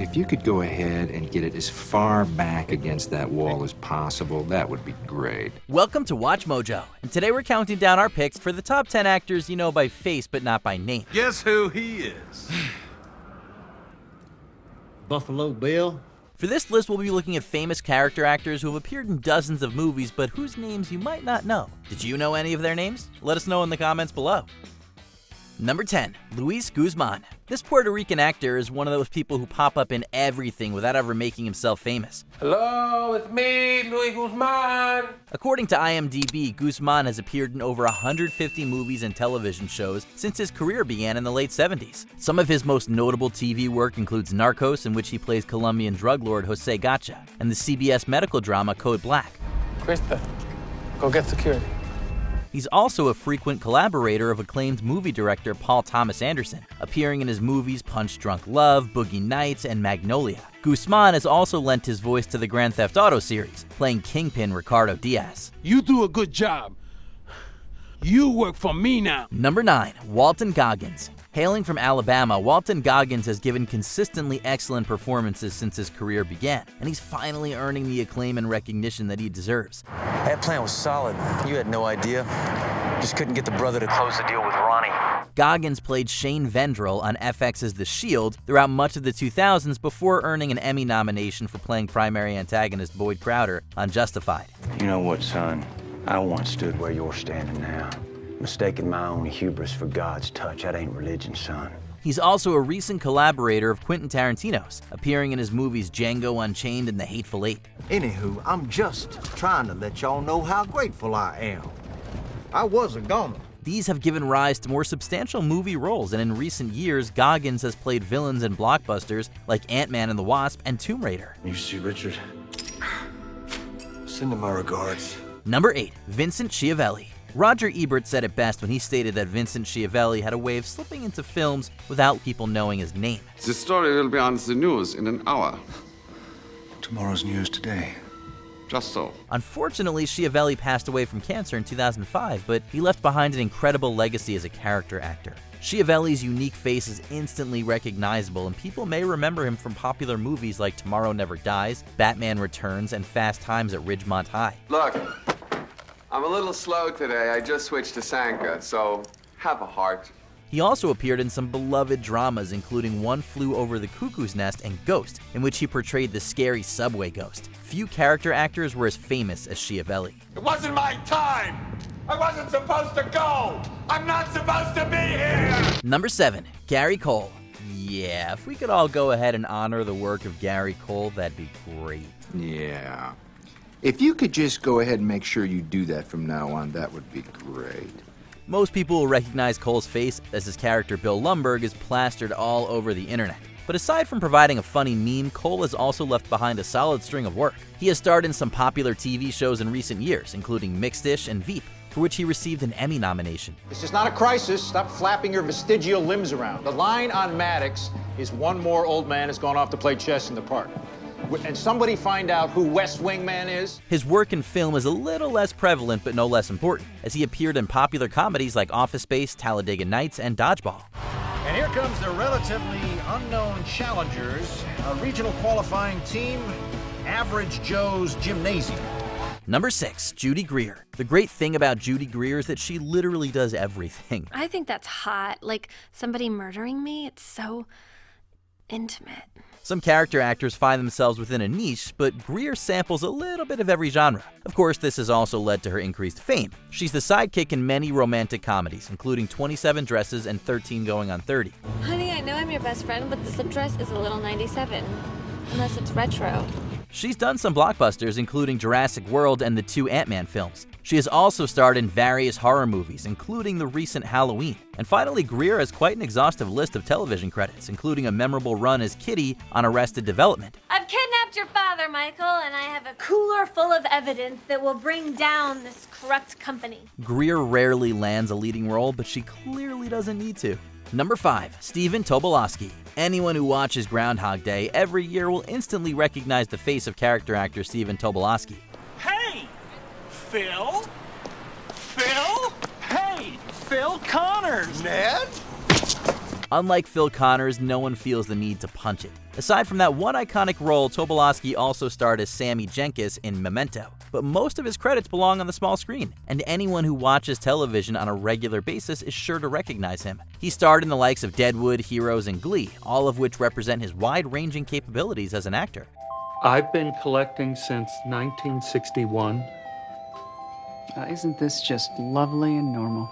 If you could go ahead and get it as far back against that wall as possible, that would be great. Welcome to Watch Mojo, and today we're counting down our picks for the top 10 actors you know by face but not by name. Guess who he is? Buffalo Bill. For this list, we'll be looking at famous character actors who have appeared in dozens of movies but whose names you might not know. Did you know any of their names? Let us know in the comments below. Number 10. Luis Guzmán. This Puerto Rican actor is one of those people who pop up in everything without ever making himself famous. Hello, it's me, Luis Guzmán. According to IMDb, Guzmán has appeared in over 150 movies and television shows since his career began in the late 70s. Some of his most notable TV work includes Narcos, in which he plays Colombian drug lord Jose Gacha, and the CBS medical drama Code Black. Krista, go get security. He's also a frequent collaborator of acclaimed movie director Paul Thomas Anderson, appearing in his movies Punch Drunk Love, Boogie Nights, and Magnolia. Guzmán has also lent his voice to the Grand Theft Auto series, playing Kingpin Ricardo Diaz. You do a good job. You work for me now. Number 9. Walton Goggins. Hailing from Alabama, Walton Goggins has given consistently excellent performances since his career began, and he's finally earning the acclaim and recognition that he deserves. That plan was solid. You had no idea. Just couldn't get the brother to close the deal with Ronnie. Goggins played Shane Vendrell on FX's The Shield throughout much of the 2000s before earning an Emmy nomination for playing primary antagonist Boyd Crowder on Justified. You know what, son? I once stood where you're standing now. Mistaking my own hubris for God's touch. That ain't religion, son. He's also a recent collaborator of Quentin Tarantino's, appearing in his movies Django Unchained and The Hateful Eight. Anywho, I'm just trying to let y'all know how grateful I am. I was a goner. These have given rise to more substantial movie roles, and in recent years, Goggins has played villains in blockbusters like Ant-Man and the Wasp and Tomb Raider. You see Richard? Send him my regards. Number 8. Vincent Schiavelli. Roger Ebert said it best when he stated that Vincent Schiavelli had a way of slipping into films without people knowing his name. The story will be on the news in an hour. Tomorrow's news today. Just so. Unfortunately, Schiavelli passed away from cancer in 2005, but he left behind an incredible legacy as a character actor. Schiavelli's unique face is instantly recognizable, and people may remember him from popular movies like Tomorrow Never Dies, Batman Returns, and Fast Times at Ridgemont High. Look, I'm a little slow today. I just switched to Sanka, so have a heart. He also appeared in some beloved dramas, including One Flew Over the Cuckoo's Nest and Ghost, in which he portrayed the scary subway ghost. Few character actors were as famous as Schiavelli. It wasn't my time. I wasn't supposed to go. I'm not supposed to be here. Number 7. Gary Cole. Yeah, if we could all go ahead and honor the work of Gary Cole, that'd be great. Yeah. If you could just go ahead and make sure you do that from now on, that would be great. Most people will recognize Cole's face as his character Bill Lumbergh is plastered all over the internet. But aside from providing a funny meme, Cole has also left behind a solid string of work. He has starred in some popular TV shows in recent years, including Mixed-ish and Veep, for which he received an Emmy nomination. This is not a crisis. Stop flapping your vestigial limbs around. The line on Maddox is one more old man has gone off to play chess in the park. And somebody find out who West Wing Man is? His work in film is a little less prevalent but no less important, as he appeared in popular comedies like Office Space, Talladega Nights, and Dodgeball. And here comes the relatively unknown challengers, a regional qualifying team, Average Joe's Gymnasium. Number 6. Judy Greer. The great thing about Judy Greer is that she literally does everything. I think that's hot. Like somebody murdering me, it's so intimate. Some character actors find themselves within a niche, but Greer samples a little bit of every genre. Of course, this has also led to her increased fame. She's the sidekick in many romantic comedies, including 27 Dresses and 13 Going on 30. Honey, I know I'm your best friend, but the slip dress is a little 97. Unless it's retro. She's done some blockbusters, including Jurassic World and the 2 Ant-Man films. She has also starred in various horror movies, including the recent Halloween. And finally, Greer has quite an exhaustive list of television credits, including a memorable run as Kitty on Arrested Development. I've kidnapped your father, Michael, and I have a cooler full of evidence that will bring down this corrupt company. Greer rarely lands a leading role, but she clearly doesn't need to. Number 5. Stephen Tobolowsky. Anyone who watches Groundhog Day every year will instantly recognize the face of character actor Stephen Tobolowsky. Hey! Phil? Phil? Hey! Phil Connors! Ned? Unlike Phil Connors, no one feels the need to punch it. Aside from that one iconic role, Tobolowsky also starred as Sammy Jenkins in Memento, but most of his credits belong on the small screen, and anyone who watches television on a regular basis is sure to recognize him. He starred in the likes of Deadwood, Heroes, and Glee, all of which represent his wide-ranging capabilities as an actor. I've been collecting since 1961. Isn't this just lovely and normal?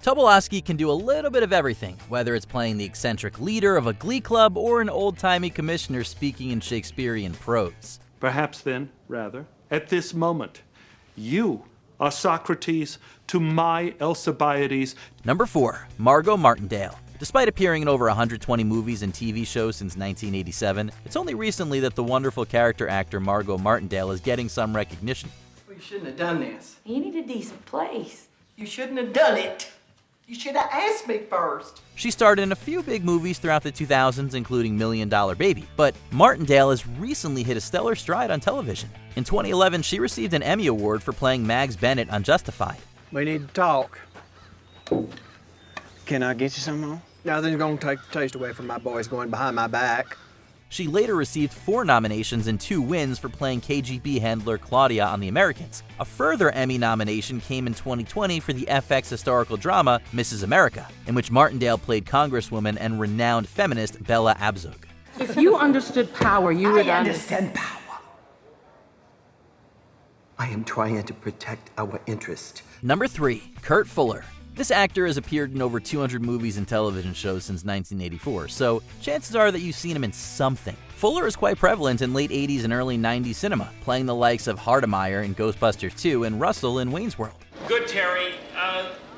Tobolowsky can do a little bit of everything, whether it's playing the eccentric leader of a glee club or an old-timey commissioner speaking in Shakespearean prose. Perhaps then, rather, at this moment, you are Socrates to my Alcibiades. Number 4, Margot Martindale. Despite appearing in over 120 movies and TV shows since 1987, it's only recently that the wonderful character actor Margot Martindale is getting some recognition. Well, you shouldn't have done this. You need a decent place. You shouldn't have done it. You should have asked me first. She starred in a few big movies throughout the 2000s, including $1 Million Baby, but Martindale has recently hit a stellar stride on television. In 2011, she received an Emmy Award for playing Mags Bennett on Justified. We need to talk. Can I get you some more? Nothing's gonna take the taste away from my boys going behind my back. She later received 4 nominations and 2 wins for playing KGB handler Claudia on The Americans. A further Emmy nomination came in 2020 for the FX historical drama Mrs. America, in which Martindale played Congresswoman and renowned feminist Bella Abzug. If you understood power, you would understand power. I am trying to protect our interest. Number 3, Kurt Fuller. This actor has appeared in over 200 movies and television shows since 1984, so chances are that you've seen him in something. Fuller is quite prevalent in late 80s and early 90s cinema, playing the likes of Hardemeyer in Ghostbusters 2 and Russell in Wayne's World. Good, Terry.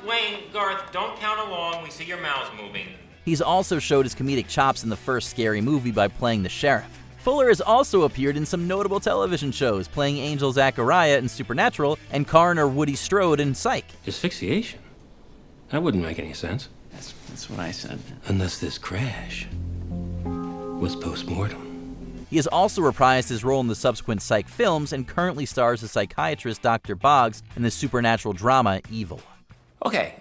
Wayne, Garth, don't count along. We see your mouths moving. He's also showed his comedic chops in the first Scary Movie by playing the sheriff. Fuller has also appeared in some notable television shows, playing Angel Zachariah in Supernatural and coroner Woody Strode in Psych. Asphyxiation? That wouldn't make any sense. That's what I said. Unless this crash was post-mortem. He has also reprised his role in the subsequent Psych films and currently stars as psychiatrist Dr. Boggs in the supernatural drama Evil. Okay,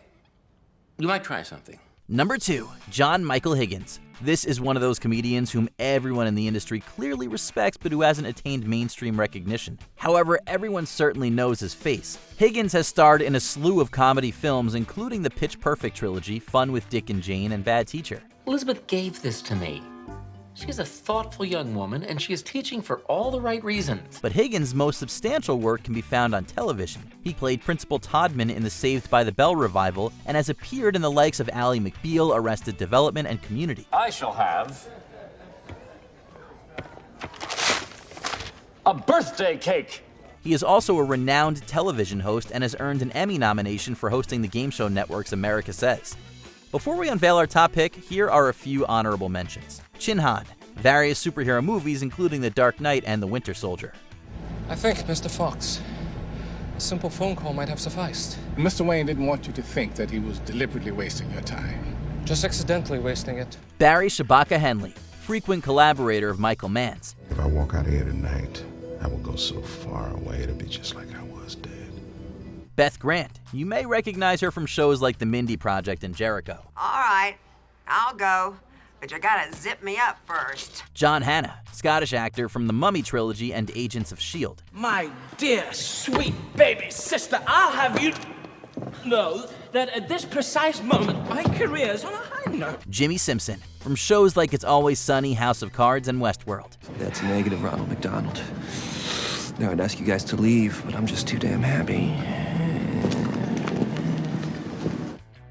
you might try something. Number 2, John Michael Higgins. This is one of those comedians whom everyone in the industry clearly respects but who hasn't attained mainstream recognition. However, everyone certainly knows his face. Higgins has starred in a slew of comedy films, including the Pitch Perfect trilogy, Fun with Dick and Jane, and Bad Teacher. Elizabeth gave this to me. She is a thoughtful young woman, and she is teaching for all the right reasons. But Higgins' most substantial work can be found on television. He played Principal Todman in the Saved by the Bell revival and has appeared in the likes of Ally McBeal, Arrested Development, and Community. I shall have a birthday cake. He is also a renowned television host and has earned an Emmy nomination for hosting the game show network's America Says. Before we unveil our top pick, here are a few honorable mentions. Chin Han, various superhero movies including The Dark Knight and The Winter Soldier. I think, Mr. Fox, a simple phone call might have sufficed. Mr. Wayne didn't want you to think that he was deliberately wasting your time. Just accidentally wasting it. Barry Shabaka Henley, frequent collaborator of Michael Mann's. If I walk out of here tonight, I will go so far away it'll be just like I was dead. Beth Grant. You may recognize her from shows like The Mindy Project and Jericho. All right, I'll go, but you gotta zip me up first. John Hannah, Scottish actor from the Mummy trilogy and Agents of S.H.I.E.L.D. My dear, sweet baby sister, I'll have you know that at this precise moment, my career is on a high note. Jimmy Simpson, from shows like It's Always Sunny, House of Cards, and Westworld. That's negative, Ronald McDonald. Now I'd ask you guys to leave, but I'm just too damn happy.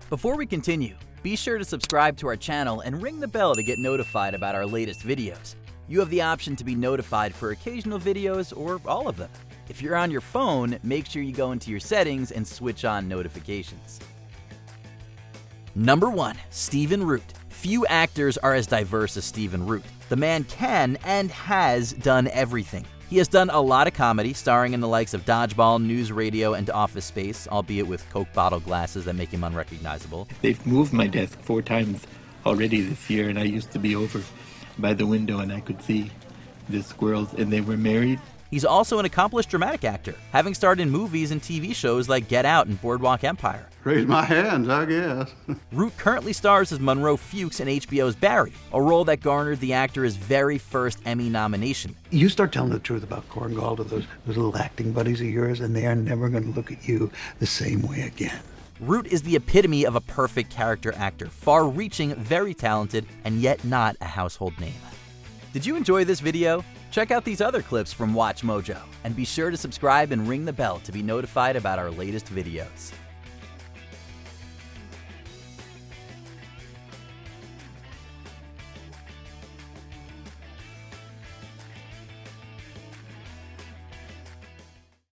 Before we continue, be sure to subscribe to our channel and ring the bell to get notified about our latest videos. You have the option to be notified for occasional videos or all of them. If you're on your phone, make sure you go into your settings and switch on notifications. Number 1, Stephen Root. Few actors are as diverse as Stephen Root. The man can and has done everything. He has done a lot of comedy, starring in the likes of Dodgeball, News Radio, and Office Space, albeit with Coke bottle glasses that make him unrecognizable. They've moved my desk 4 times already this year, and I used to be over by the window and I could see the squirrels, and they were married. He's also an accomplished dramatic actor, having starred in movies and TV shows like Get Out and Boardwalk Empire. Raise my hands, I guess. Root currently stars as Monroe Fuchs in HBO's Barry, a role that garnered the actor his very first Emmy nomination. You start telling the truth about Korngold to those little acting buddies of yours, and they are never going to look at you the same way again. Root is the epitome of a perfect character actor, far-reaching, very talented, and yet not a household name. Did you enjoy this video? Check out these other clips from WatchMojo, and be sure to subscribe and ring the bell to be notified about our latest videos.